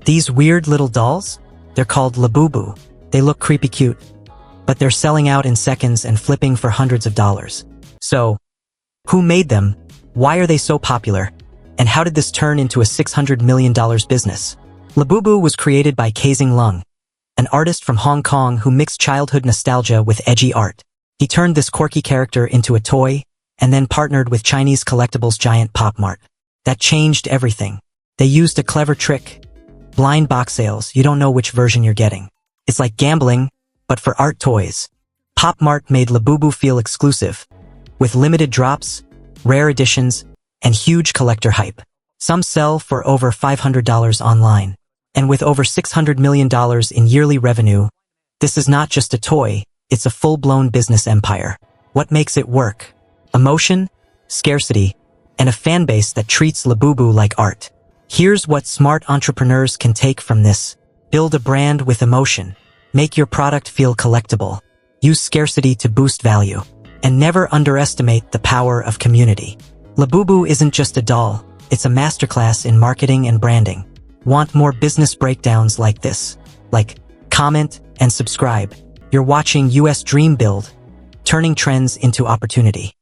These weird little dolls? They're called Labubu. They look creepy cute, but they're selling out in seconds and flipping for hundreds of dollars. So, who made them? Why are they so popular? And how did this turn into a $600 million business? Labubu was created by Kaising Lung, an artist from Hong Kong who mixed childhood nostalgia with edgy art. He turned this quirky character into a toy and then partnered with Chinese collectibles giant Pop Mart. That changed everything. They used a clever trick. Blind box sales, you don't know which version you're getting. It's like gambling, but for art toys. Pop Mart made Labubu feel exclusive, with limited drops, rare editions, and huge collector hype. Some sell for over $500 online. And with over $600 million in yearly revenue, this is not just a toy, it's a full-blown business empire. What makes it work? Emotion, scarcity, and a fan base that treats Labubu like art. Here's what smart entrepreneurs can take from this. Build a brand with emotion. Make your product feel collectible. Use scarcity to boost value. And never underestimate the power of community. Labubu isn't just a doll, it's a masterclass in marketing and branding. Want more business breakdowns like this? Like, comment, and subscribe. You're watching US Dream Build, turning trends into opportunity.